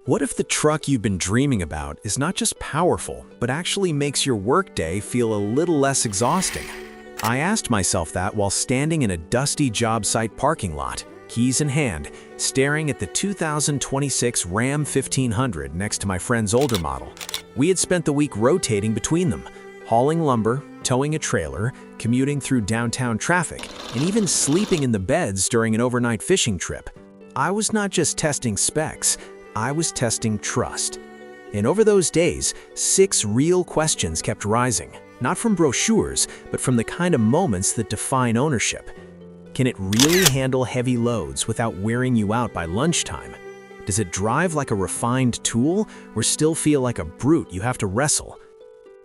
What if the truck you've been dreaming about is not just powerful, but actually makes your workday feel a little less exhausting? I asked myself that while standing in a dusty job site parking lot, keys in hand, staring at the 2026 Ram 1500 next to my friend's older model. We had spent the week rotating between them, hauling lumber, towing a trailer, commuting through downtown traffic, and even sleeping in the beds during an overnight fishing trip. I was not just testing specs, I was testing trust. And over those days, 6 real questions kept rising, not from brochures, but from the kind of moments that define ownership. Can it really handle heavy loads without wearing you out by lunchtime? Does it drive like a refined tool or still feel like a brute you have to wrestle?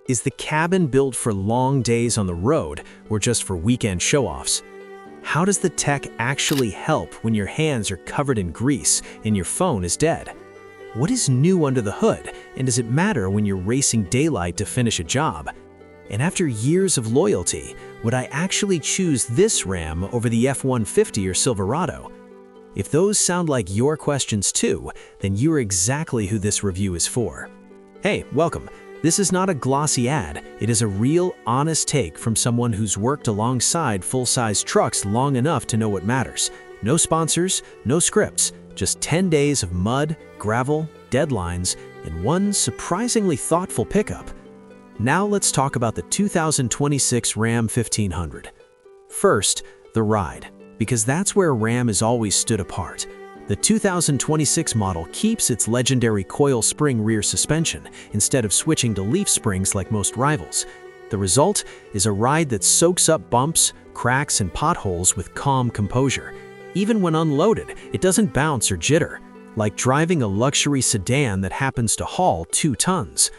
Is the cabin built for long days on the road or just for weekend show-offs? How does the tech actually help when your hands are covered in grease and your phone is dead? What is new under the hood, and does it matter when you're racing daylight to finish a job? And after years of loyalty, would I actually choose this Ram over the F-150 or Silverado? If those sound like your questions too, then you're exactly who this review is for. Hey, welcome. This is not a glossy ad, it is a real, honest take from someone who's worked alongside full-size trucks long enough to know what matters. No sponsors, no scripts, just 10 days of mud, gravel, deadlines, and one surprisingly thoughtful pickup. Now let's talk about the 2026 Ram 1500. First, the ride, because that's where Ram has always stood apart. The 2026 model keeps its legendary coil spring rear suspension instead of switching to leaf springs like most rivals. The result is a ride that soaks up bumps, cracks, and potholes with calm composure. Even when unloaded, it doesn't bounce or jitter, like driving a luxury sedan that happens to haul 2 tons.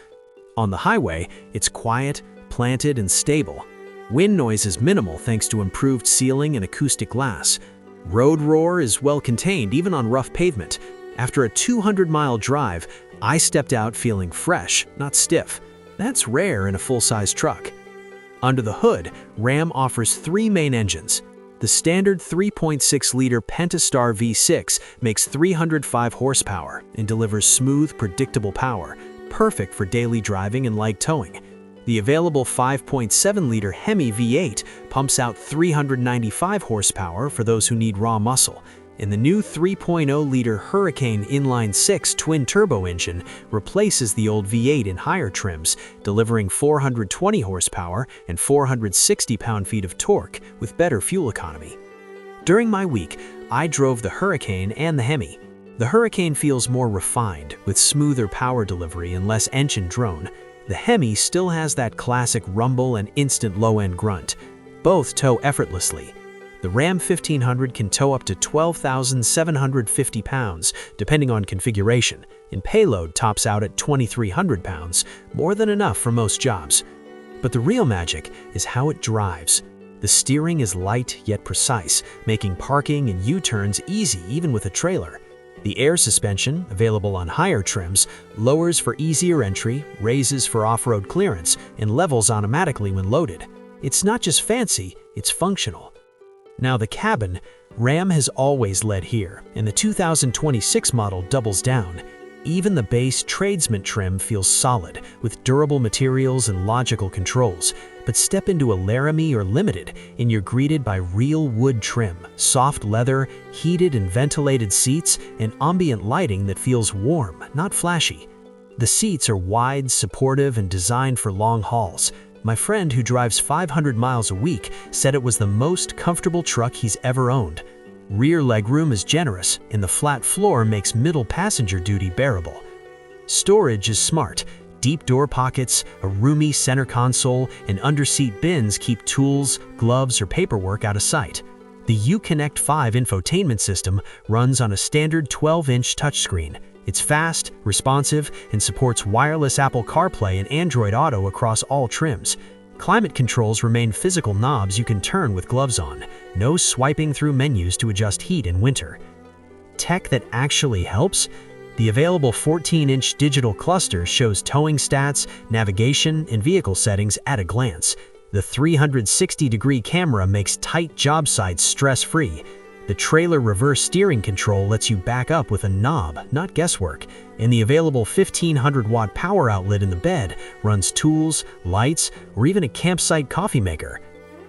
On the highway, it's quiet, planted, and stable. Wind noise is minimal thanks to improved sealing and acoustic glass. Road roar is well contained even on rough pavement. After a 200-mile drive, I stepped out feeling fresh, not stiff. That's rare in a full-size truck. Under the hood, Ram offers 3 main engines. The standard 3.6-liter Pentastar V6 makes 305 horsepower and delivers smooth, predictable power, perfect for daily driving and light towing. The available 5.7-liter Hemi V8 pumps out 395 horsepower for those who need raw muscle, and the new 3.0-liter Hurricane inline-6 twin-turbo engine replaces the old V8 in higher trims, delivering 420 horsepower and 460 pound-feet of torque with better fuel economy. During my week, I drove the Hurricane and the Hemi. The Hurricane feels more refined, with smoother power delivery and less engine drone. The Hemi still has that classic rumble and instant low-end grunt. Both tow effortlessly. The Ram 1500 can tow up to 12,750 pounds, depending on configuration, and payload tops out at 2,300 pounds, more than enough for most jobs. But the real magic is how it drives. The steering is light yet precise, making parking and U-turns easy even with a trailer. The air suspension, available on higher trims, lowers for easier entry, raises for off-road clearance, and levels automatically when loaded. It's not just fancy, it's functional. Now the cabin, Ram has always led here, and the 2026 model doubles down. Even the base tradesman trim feels solid, with durable materials and logical controls. But step into a Laramie or Limited, and you're greeted by real wood trim, soft leather, heated and ventilated seats, and ambient lighting that feels warm, not flashy. The seats are wide, supportive, and designed for long hauls. My friend who drives 500 miles a week said it was the most comfortable truck he's ever owned. Rear legroom is generous, and the flat floor makes middle passenger duty bearable. Storage is smart. Deep door pockets, a roomy center console, and underseat bins keep tools, gloves, or paperwork out of sight. The Uconnect 5 infotainment system runs on a standard 12-inch touchscreen. It's fast, responsive, and supports wireless Apple CarPlay and Android Auto across all trims. Climate controls remain physical knobs you can turn with gloves on. No swiping through menus to adjust heat in winter. Tech that actually helps? The available 14-inch digital cluster shows towing stats, navigation, and vehicle settings at a glance. The 360-degree camera makes tight job sites stress-free. The trailer reverse steering control lets you back up with a knob, not guesswork, and the available 1500-watt power outlet in the bed runs tools, lights, or even a campsite coffee maker.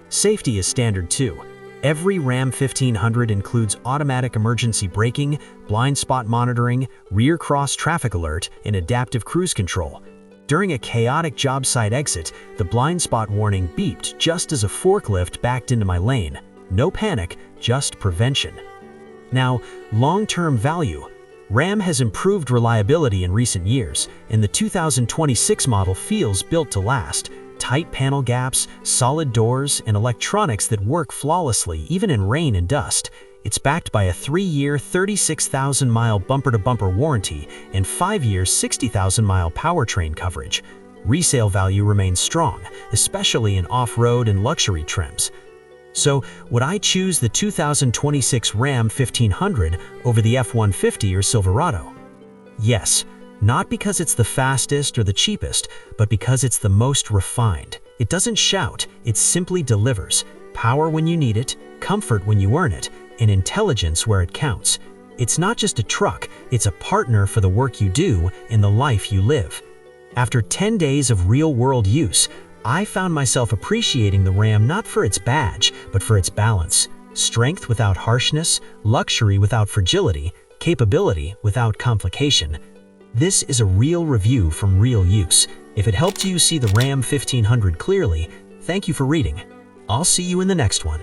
Safety is standard too. Every Ram 1500 includes automatic emergency braking, blind spot monitoring, rear cross traffic alert, and adaptive cruise control. During a chaotic job site exit, the blind spot warning beeped just as a forklift backed into my lane. No panic, just prevention. Now, long-term value. Ram has improved reliability in recent years, and the 2026 model feels built to last. Tight panel gaps, solid doors, and electronics that work flawlessly even in rain and dust. It's backed by a 3-year, 36,000-mile bumper-to-bumper warranty and 5-year, 60,000-mile powertrain coverage. Resale value remains strong, especially in off-road and luxury trims. So, would I choose the 2026 Ram 1500 over the F-150 or Silverado? Yes, not because it's the fastest or the cheapest, but because it's the most refined. It doesn't shout, it simply delivers. Power when you need it, comfort when you earn it, and intelligence where it counts. It's not just a truck, it's a partner for the work you do and the life you live. After 10 days of real-world use, I found myself appreciating the Ram not for its badge, but for its balance. Strength without harshness, luxury without fragility, capability without complication. This is a real review from real use. If it helped you see the Ram 1500 clearly, thank you for reading. I'll see you in the next one.